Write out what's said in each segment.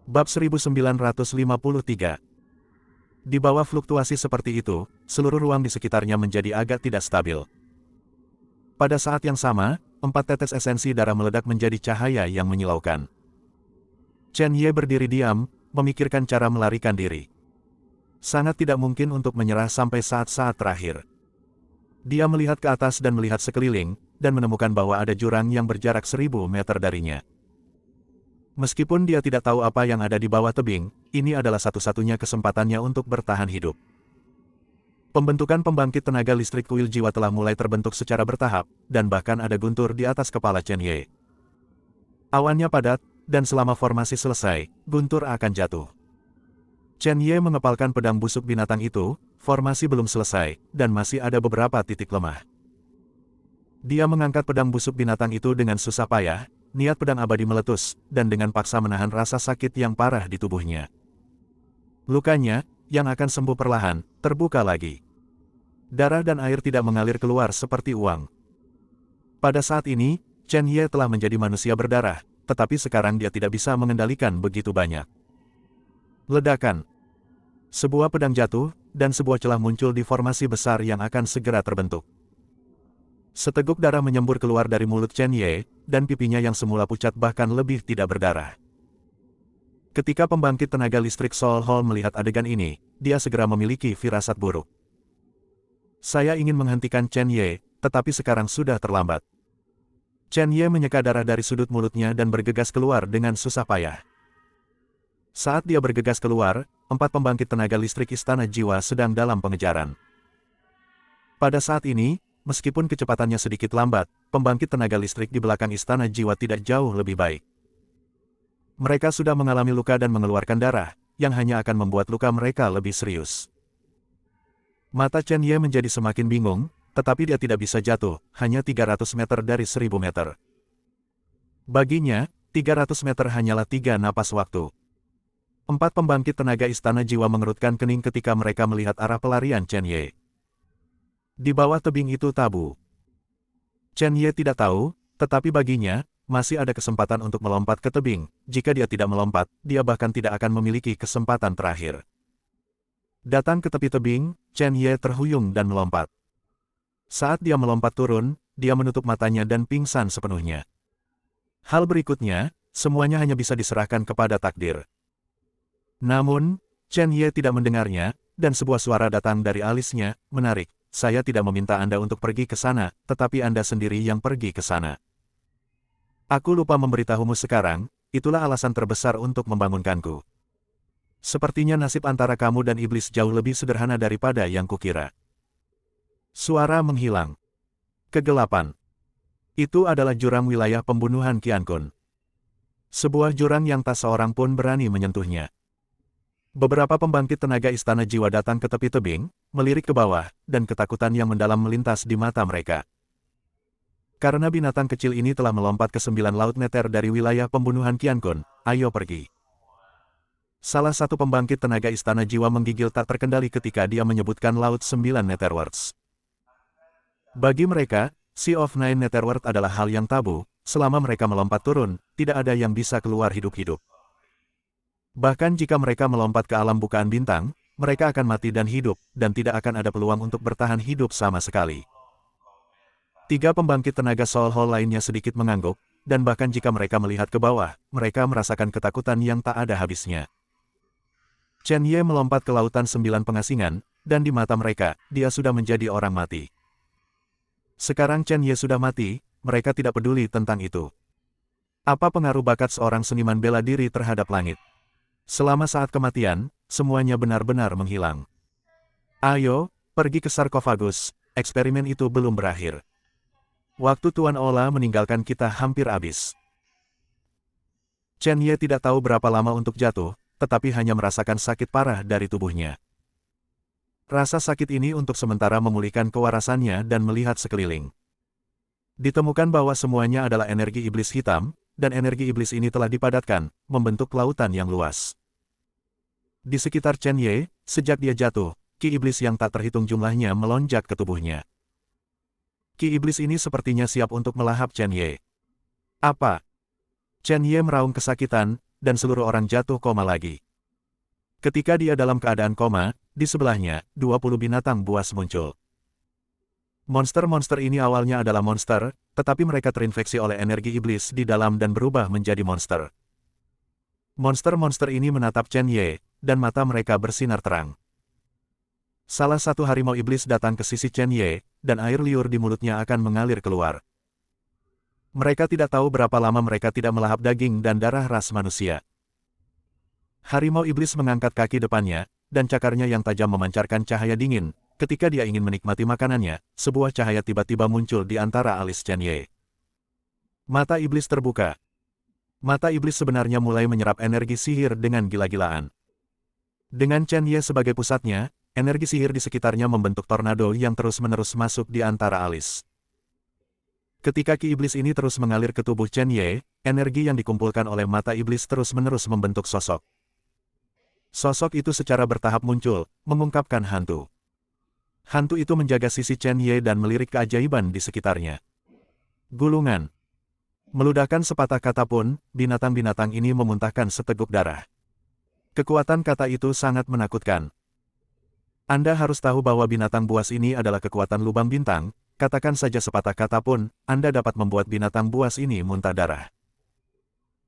Bab 1953. Di bawah fluktuasi seperti itu, seluruh ruang di sekitarnya menjadi agak tidak stabil. Pada saat yang sama, 4 tetes esensi darah meledak menjadi cahaya yang menyilaukan. Chen Ye berdiri diam, memikirkan cara melarikan diri. Sangat tidak mungkin untuk menyerah sampai saat-saat terakhir. Dia melihat ke atas dan melihat sekeliling, dan menemukan bahwa ada jurang yang berjarak 1000 meter darinya. Meskipun dia tidak tahu apa yang ada di bawah tebing, ini adalah satu-satunya kesempatannya untuk bertahan hidup. Pembentukan pembangkit tenaga listrik kuil jiwa telah mulai terbentuk secara bertahap, dan bahkan ada guntur di atas kepala Chen Ye. Awannya padat, dan selama formasi selesai, guntur akan jatuh. Chen Ye mengepalkan pedang busuk binatang itu, formasi belum selesai, dan masih ada beberapa titik lemah. Dia mengangkat pedang busuk binatang itu dengan susah payah, niat pedang abadi meletus, dan dengan paksa menahan rasa sakit yang parah di tubuhnya. Lukanya, yang akan sembuh perlahan, terbuka lagi. Darah dan air tidak mengalir keluar seperti uang. Pada saat ini, Chen Ye telah menjadi manusia berdarah, tetapi sekarang dia tidak bisa mengendalikan begitu banyak. Ledakan. Sebuah pedang jatuh, dan sebuah celah muncul di formasi besar yang akan segera terbentuk. Seteguk darah menyembur keluar dari mulut Chen Ye, dan pipinya yang semula pucat bahkan lebih tidak berdarah. Ketika pembangkit tenaga listrik Soul Hall melihat adegan ini, dia segera memiliki firasat buruk. Saya ingin menghentikan Chen Ye, tetapi sekarang sudah terlambat. Chen Ye menyeka darah dari sudut mulutnya dan bergegas keluar dengan susah payah. Saat dia bergegas keluar, 4 pembangkit tenaga listrik Istana Jiwa sedang dalam pengejaran. Pada saat ini, meskipun kecepatannya sedikit lambat, pembangkit tenaga listrik di belakang Istana Jiwa tidak jauh lebih baik. Mereka sudah mengalami luka dan mengeluarkan darah, yang hanya akan membuat luka mereka lebih serius. Mata Chen Ye menjadi semakin bingung, tetapi dia tidak bisa jatuh, hanya 300 meter dari 1000 meter. Baginya, 300 meter hanyalah 3 napas waktu. 4 pembangkit tenaga Istana Jiwa mengerutkan kening ketika mereka melihat arah pelarian Chen Ye. Di bawah tebing itu tabu. Chen Ye tidak tahu, tetapi baginya, masih ada kesempatan untuk melompat ke tebing. Jika dia tidak melompat, dia bahkan tidak akan memiliki kesempatan terakhir. Datang ke tepi tebing, Chen Ye terhuyung dan melompat. Saat dia melompat turun, dia menutup matanya dan pingsan sepenuhnya. Hal berikutnya, semuanya hanya bisa diserahkan kepada takdir. Namun, Chen Ye tidak mendengarnya, dan sebuah suara datang dari alisnya, menarik. Saya tidak meminta Anda untuk pergi ke sana, tetapi Anda sendiri yang pergi ke sana. Aku lupa memberitahumu sekarang, itulah alasan terbesar untuk membangunkanku. Sepertinya nasib antara kamu dan iblis jauh lebih sederhana daripada yang kukira. Suara menghilang. Kegelapan. Itu adalah jurang wilayah pembunuhan Qiankun. Sebuah jurang yang tak seorang pun berani menyentuhnya. Beberapa pembangkit tenaga Istana Jiwa datang ke tepi tebing, melirik ke bawah, dan ketakutan yang mendalam melintas di mata mereka. Karena binatang kecil ini telah melompat ke 9 laut meter dari wilayah pembunuhan Qiankun, ayo pergi. Salah satu pembangkit tenaga Istana Jiwa menggigil tak terkendali ketika dia menyebutkan laut 9 netherworlds. Bagi mereka, Sea of Nine Netherworld adalah hal yang tabu, selama mereka melompat turun, tidak ada yang bisa keluar hidup-hidup. Bahkan jika mereka melompat ke alam bukaan bintang, mereka akan mati dan hidup, dan tidak akan ada peluang untuk bertahan hidup sama sekali. 3 pembangkit tenaga Soul Hall lainnya sedikit mengangguk, dan bahkan jika mereka melihat ke bawah, mereka merasakan ketakutan yang tak ada habisnya. Chen Ye melompat ke lautan 9 pengasingan, dan di mata mereka, dia sudah menjadi orang mati. Sekarang Chen Ye sudah mati, mereka tidak peduli tentang itu. Apa pengaruh bakat seorang seniman bela diri terhadap langit? Selama saat kematian, semuanya benar-benar menghilang. Ayo, pergi ke sarkofagus, eksperimen itu belum berakhir. Waktu Tuan Ola meninggalkan kita hampir habis. Chen Ye tidak tahu berapa lama untuk jatuh, tetapi hanya merasakan sakit parah dari tubuhnya. Rasa sakit ini untuk sementara memulihkan kewarasannya dan melihat sekeliling. Ditemukan bahwa semuanya adalah energi iblis hitam, dan energi iblis ini telah dipadatkan, membentuk lautan yang luas. Di sekitar Chen Ye, sejak dia jatuh, ki iblis yang tak terhitung jumlahnya melonjak ke tubuhnya. Ki iblis ini sepertinya siap untuk melahap Chen Ye. Apa? Chen Ye meraung kesakitan, dan seluruh orang jatuh koma lagi. Ketika dia dalam keadaan koma, di sebelahnya, 20 binatang buas muncul. Monster-monster ini awalnya adalah monster, tetapi mereka terinfeksi oleh energi iblis di dalam dan berubah menjadi monster. Monster-monster ini menatap Chen Ye, dan mata mereka bersinar terang. Salah satu harimau iblis datang ke sisi Chen Ye, dan air liur di mulutnya akan mengalir keluar. Mereka tidak tahu berapa lama mereka tidak melahap daging dan darah ras manusia. Harimau iblis mengangkat kaki depannya, dan cakarnya yang tajam memancarkan cahaya dingin. Ketika dia ingin menikmati makanannya, sebuah cahaya tiba-tiba muncul di antara alis Chen Ye. Mata iblis terbuka. Mata iblis sebenarnya mulai menyerap energi sihir dengan gila-gilaan. Dengan Chen Ye sebagai pusatnya, energi sihir di sekitarnya membentuk tornado yang terus-menerus masuk di antara alis. Ketika ki iblis ini terus mengalir ke tubuh Chen Ye, energi yang dikumpulkan oleh mata iblis terus-menerus membentuk sosok. Sosok itu secara bertahap muncul, mengungkapkan hantu. Hantu itu menjaga sisi Chen Ye dan melirik keajaiban di sekitarnya. Gulungan. Meludahkan sepatah kata pun, binatang-binatang ini memuntahkan seteguk darah. Kekuatan kata itu sangat menakutkan. Anda harus tahu bahwa binatang buas ini adalah kekuatan lubang bintang, katakan saja sepatah kata pun, Anda dapat membuat binatang buas ini muntah darah.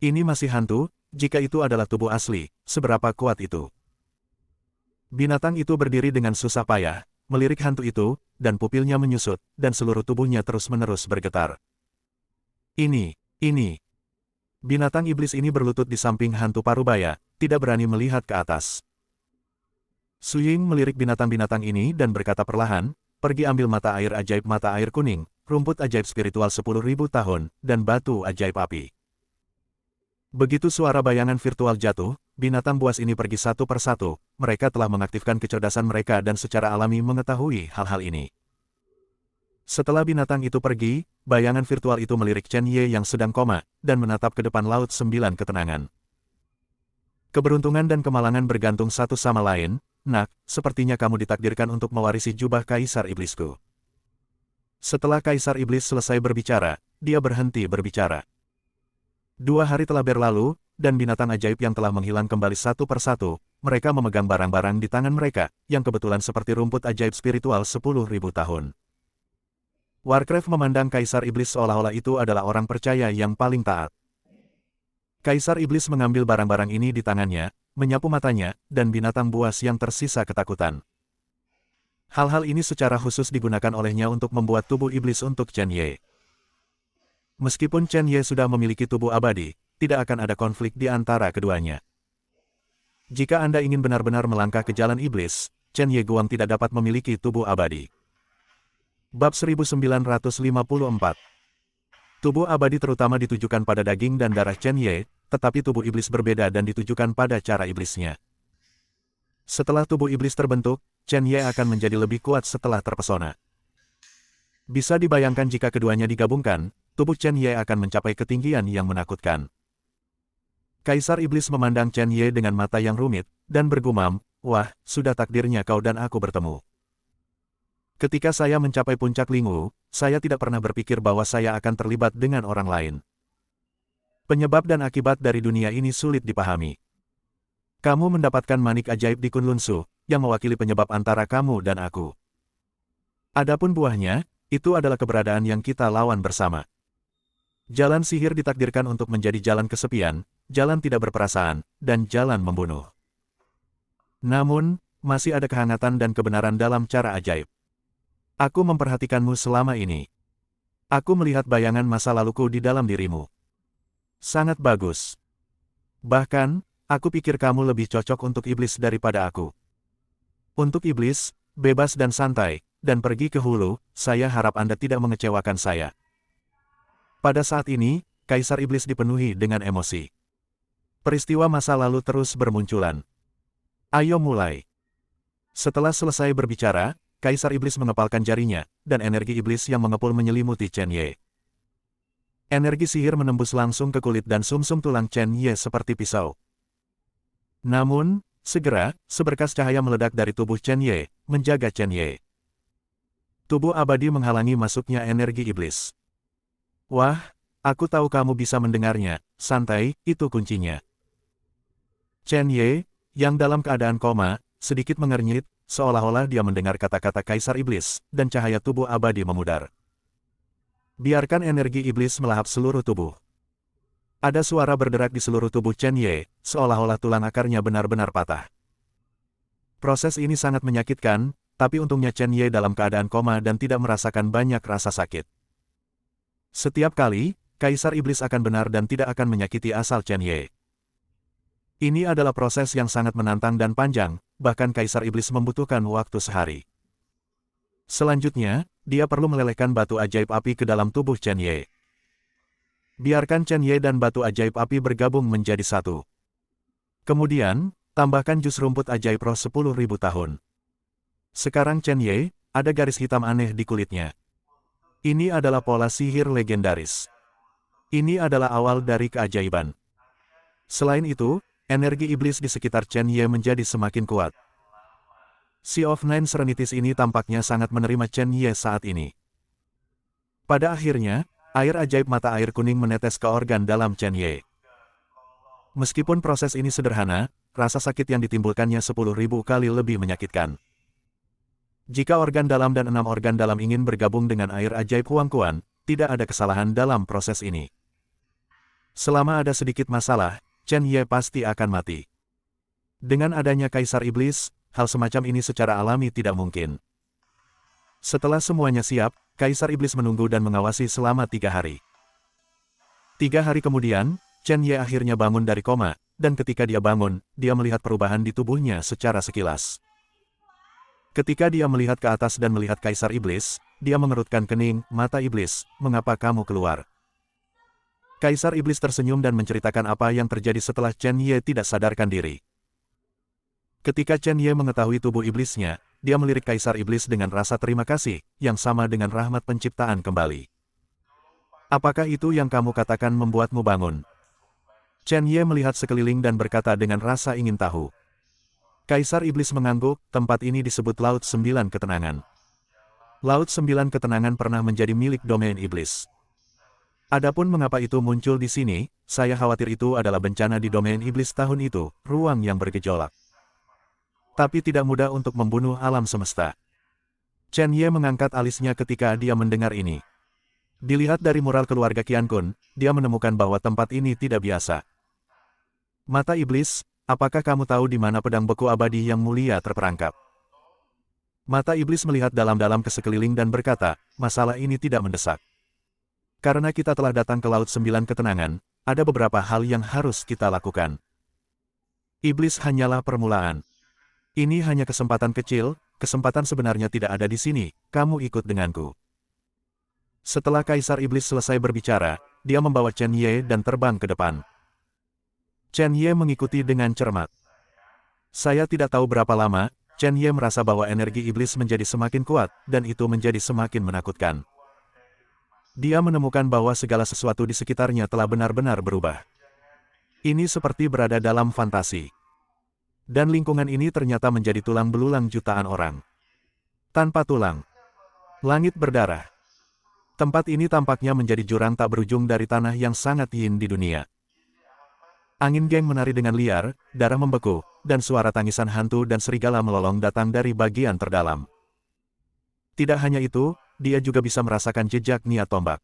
Ini masih hantu, jika itu adalah tubuh asli, seberapa kuat itu? Binatang itu berdiri dengan susah payah, melirik hantu itu, dan pupilnya menyusut, dan seluruh tubuhnya terus-menerus bergetar. Ini. Binatang iblis ini berlutut di samping hantu parubaya, tidak berani melihat ke atas. Su Ying melirik binatang-binatang ini dan berkata perlahan, pergi ambil mata air kuning, rumput ajaib spiritual 10.000 tahun, dan batu ajaib api. Begitu suara bayangan virtual jatuh, binatang buas ini pergi satu persatu, mereka telah mengaktifkan kecerdasan mereka dan secara alami mengetahui hal-hal ini. Setelah binatang itu pergi, bayangan virtual itu melirik Chen Ye yang sedang koma, dan menatap ke depan laut 9 ketenangan. Keberuntungan dan kemalangan bergantung satu sama lain. Nak, sepertinya kamu ditakdirkan untuk mewarisi jubah Kaisar Iblisku. Setelah Kaisar Iblis selesai berbicara, dia berhenti berbicara. 2 hari telah berlalu, dan binatang ajaib yang telah menghilang kembali satu persatu, mereka memegang barang-barang di tangan mereka, yang kebetulan seperti rumput ajaib spiritual 10.000 tahun. Warcraft memandang Kaisar Iblis seolah-olah itu adalah orang percaya yang paling taat. Kaisar Iblis mengambil barang-barang ini di tangannya, menyapu matanya, dan binatang buas yang tersisa ketakutan. Hal-hal ini secara khusus digunakan olehnya untuk membuat tubuh iblis untuk Chen Ye. Meskipun Chen Ye sudah memiliki tubuh abadi, tidak akan ada konflik di antara keduanya. Jika Anda ingin benar-benar melangkah ke jalan iblis, Chen Ye Guang tidak dapat memiliki tubuh abadi. Bab 1954. Tubuh abadi terutama ditujukan pada daging dan darah Chen Ye, tetapi tubuh iblis berbeda dan ditujukan pada cara iblisnya. Setelah tubuh iblis terbentuk, Chen Ye akan menjadi lebih kuat setelah terpesona. Bisa dibayangkan jika keduanya digabungkan, tubuh Chen Ye akan mencapai ketinggian yang menakutkan. Kaisar Iblis memandang Chen Ye dengan mata yang rumit, dan bergumam, wah, sudah takdirnya kau dan aku bertemu. Ketika saya mencapai puncak Lingwu, saya tidak pernah berpikir bahwa saya akan terlibat dengan orang lain. Penyebab dan akibat dari dunia ini sulit dipahami. Kamu mendapatkan manik ajaib di Kunlun Su, yang mewakili penyebab antara kamu dan aku. Adapun buahnya, itu adalah keberadaan yang kita lawan bersama. Jalan sihir ditakdirkan untuk menjadi jalan kesepian, jalan tidak berperasaan, dan jalan membunuh. Namun, masih ada kehangatan dan kebenaran dalam cara ajaib. Aku memperhatikanmu selama ini. Aku melihat bayangan masa laluku di dalam dirimu. Sangat bagus. Bahkan, aku pikir kamu lebih cocok untuk iblis daripada aku. Untuk iblis, bebas dan santai, dan pergi ke hulu, saya harap Anda tidak mengecewakan saya. Pada saat ini, Kaisar Iblis dipenuhi dengan emosi. Peristiwa masa lalu terus bermunculan. Ayo mulai. Setelah selesai berbicara, Kaisar Iblis mengepalkan jarinya, dan energi iblis yang mengepul menyelimuti Chen Ye. Energi sihir menembus langsung ke kulit dan sumsum tulang Chen Ye seperti pisau. Namun, segera, seberkas cahaya meledak dari tubuh Chen Ye, menjaga Chen Ye. Tubuh abadi menghalangi masuknya energi iblis. Wah, aku tahu kamu bisa mendengarnya, santai, itu kuncinya. Chen Ye, yang dalam keadaan koma, sedikit mengernyit, seolah-olah dia mendengar kata-kata Kaisar Iblis, dan cahaya tubuh abadi memudar. Biarkan energi iblis melahap seluruh tubuh. Ada suara berderak di seluruh tubuh Chen Ye, seolah-olah tulang akarnya benar-benar patah. Proses ini sangat menyakitkan, tapi untungnya Chen Ye dalam keadaan koma dan tidak merasakan banyak rasa sakit. Setiap kali, Kaisar Iblis akan benar dan tidak akan menyakiti asal Chen Ye. Ini adalah proses yang sangat menantang dan panjang, bahkan Kaisar Iblis membutuhkan waktu sehari. Selanjutnya, dia perlu melelehkan batu ajaib api ke dalam tubuh Chen Ye. Biarkan Chen Ye dan batu ajaib api bergabung menjadi satu. Kemudian, tambahkan jus rumput ajaib roh 10.000 tahun. Sekarang Chen Ye, ada garis hitam aneh di kulitnya. Ini adalah pola sihir legendaris. Ini adalah awal dari keajaiban. Selain itu, energi iblis di sekitar Chen Ye menjadi semakin kuat. Sea of Nine Serenities ini tampaknya sangat menerima Chen Ye saat ini. Pada akhirnya, air ajaib mata air kuning menetes ke organ dalam Chen Ye. Meskipun proses ini sederhana, rasa sakit yang ditimbulkannya 10.000 kali lebih menyakitkan. Jika organ dalam dan 6 organ dalam ingin bergabung dengan air ajaib Huang Quan, tidak ada kesalahan dalam proses ini. Selama ada sedikit masalah, Chen Ye pasti akan mati. Dengan adanya Kaisar Iblis, hal semacam ini secara alami tidak mungkin. Setelah semuanya siap, Kaisar Iblis menunggu dan mengawasi selama 3 hari. 3 hari kemudian, Chen Ye akhirnya bangun dari koma, dan ketika dia bangun, dia melihat perubahan di tubuhnya secara sekilas. Ketika dia melihat ke atas dan melihat Kaisar Iblis, dia mengerutkan kening, mata iblis, mengapa kamu keluar? Kaisar Iblis tersenyum dan menceritakan apa yang terjadi setelah Chen Ye tidak sadarkan diri. Ketika Chen Ye mengetahui tubuh iblisnya, dia melirik Kaisar Iblis dengan rasa terima kasih, yang sama dengan rahmat penciptaan kembali. Apakah itu yang kamu katakan membuatmu bangun? Chen Ye melihat sekeliling dan berkata dengan rasa ingin tahu. Kaisar Iblis mengangguk, tempat ini disebut Laut 9 Ketenangan. Laut 9 Ketenangan pernah menjadi milik domain iblis. Adapun mengapa itu muncul di sini, saya khawatir itu adalah bencana di domain iblis tahun itu, ruang yang bergejolak. Tapi tidak mudah untuk membunuh alam semesta. Chen Ye mengangkat alisnya ketika dia mendengar ini. Dilihat dari mural keluarga Qian Kun, dia menemukan bahwa tempat ini tidak biasa. Mata iblis, apakah kamu tahu di mana pedang beku abadi yang mulia terperangkap? Mata iblis melihat dalam-dalam ke sekeliling dan berkata, masalah ini tidak mendesak. Karena kita telah datang ke Laut 9 Ketenangan, ada beberapa hal yang harus kita lakukan. Iblis hanyalah permulaan. Ini hanya kesempatan kecil, kesempatan sebenarnya tidak ada di sini, kamu ikut denganku. Setelah Kaisar Iblis selesai berbicara, dia membawa Chen Ye dan terbang ke depan. Chen Ye mengikuti dengan cermat. Saya tidak tahu berapa lama, Chen Ye merasa bahwa energi iblis menjadi semakin kuat, dan itu menjadi semakin menakutkan. Dia menemukan bahwa segala sesuatu di sekitarnya telah benar-benar berubah. Ini seperti berada dalam fantasi. Dan lingkungan ini ternyata menjadi tulang belulang jutaan orang. Tanpa tulang. Langit berdarah. Tempat ini tampaknya menjadi jurang tak berujung dari tanah yang sangat yin di dunia. Angin geng menari dengan liar, darah membeku, dan suara tangisan hantu dan serigala melolong datang dari bagian terdalam. Tidak hanya itu, dia juga bisa merasakan jejak niat tombak.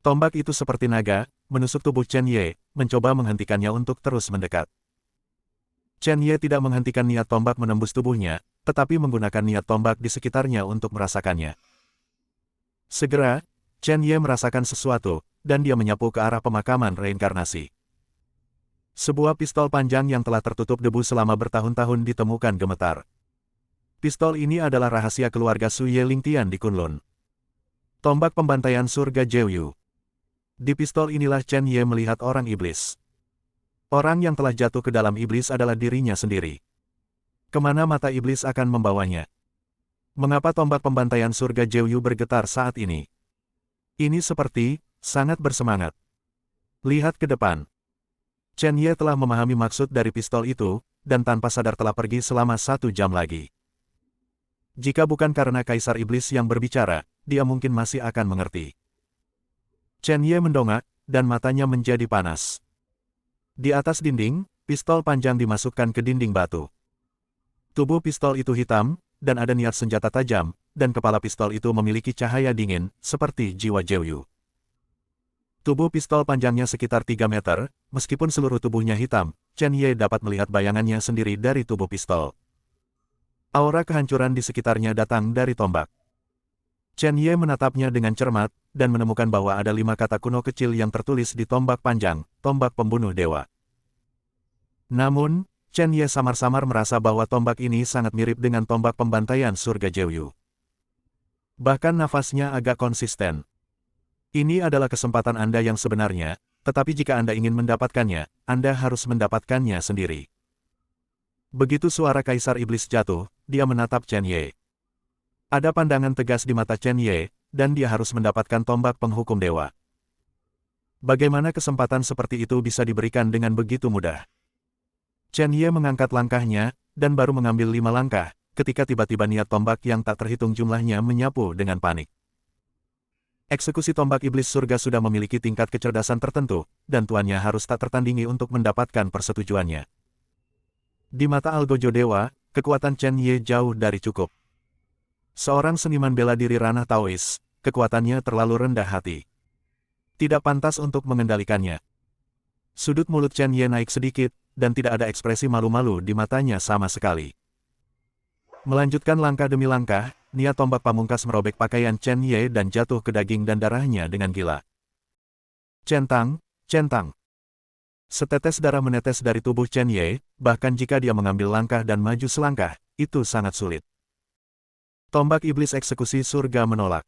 Tombak itu seperti naga, menusuk tubuh Chen Ye, mencoba menghentikannya untuk terus mendekat. Chen Ye tidak menghentikan niat tombak menembus tubuhnya, tetapi menggunakan niat tombak di sekitarnya untuk merasakannya. Segera, Chen Ye merasakan sesuatu, dan dia menyapu ke arah pemakaman reinkarnasi. Sebuah pistol panjang yang telah tertutup debu selama bertahun-tahun ditemukan gemetar. Pistol ini adalah rahasia keluarga Su Ye Lingtian di Kunlun. Tombak pembantaian surga Jeoyu. Di pistol inilah Chen Ye melihat orang iblis. Orang yang telah jatuh ke dalam iblis adalah dirinya sendiri. Kemana mata iblis akan membawanya? Mengapa tombak pembantaian surga Jeoyu bergetar saat ini? Ini seperti, sangat bersemangat. Lihat ke depan. Chen Ye telah memahami maksud dari pistol itu, dan tanpa sadar telah pergi selama 1 jam lagi. Jika bukan karena Kaisar Iblis yang berbicara, dia mungkin masih akan mengerti. Chen Ye mendongak, dan matanya menjadi panas. Di atas dinding, pistol panjang dimasukkan ke dinding batu. Tubuh pistol itu hitam, dan ada niat senjata tajam, dan kepala pistol itu memiliki cahaya dingin, seperti jiwa Jeoyu. Tubuh pistol panjangnya sekitar 3 meter, meskipun seluruh tubuhnya hitam, Chen Ye dapat melihat bayangannya sendiri dari tubuh pistol. Aura kehancuran di sekitarnya datang dari tombak. Chen Ye menatapnya dengan cermat, dan menemukan bahwa ada 5 kata kuno kecil yang tertulis di tombak panjang, tombak pembunuh dewa. Namun, Chen Ye samar-samar merasa bahwa tombak ini sangat mirip dengan tombak pembantaian surga Jeoyu. Bahkan nafasnya agak konsisten. Ini adalah kesempatan Anda yang sebenarnya, tetapi jika Anda ingin mendapatkannya, Anda harus mendapatkannya sendiri. Begitu suara Kaisar Iblis jatuh, dia menatap Chen Ye. Ada pandangan tegas di mata Chen Ye, dan dia harus mendapatkan tombak penghukum dewa. Bagaimana kesempatan seperti itu bisa diberikan dengan begitu mudah? Chen Ye mengangkat langkahnya, dan baru mengambil 5 langkah, ketika tiba-tiba niat tombak yang tak terhitung jumlahnya menyapu dengan panik. Eksekusi tombak iblis surga sudah memiliki tingkat kecerdasan tertentu, dan tuannya harus tak tertandingi untuk mendapatkan persetujuannya. Di mata Algojo Dewa, kekuatan Chen Ye jauh dari cukup. Seorang seniman bela diri ranah Taois, kekuatannya terlalu rendah hati. Tidak pantas untuk mengendalikannya. Sudut mulut Chen Ye naik sedikit, dan tidak ada ekspresi malu-malu di matanya sama sekali. Melanjutkan langkah demi langkah, niat tombak pamungkas merobek pakaian Chen Ye dan jatuh ke daging dan darahnya dengan gila. Centang, centang. Setetes darah menetes dari tubuh Chen Ye, bahkan jika dia mengambil langkah dan maju selangkah, itu sangat sulit. Tombak iblis eksekusi surga menolak.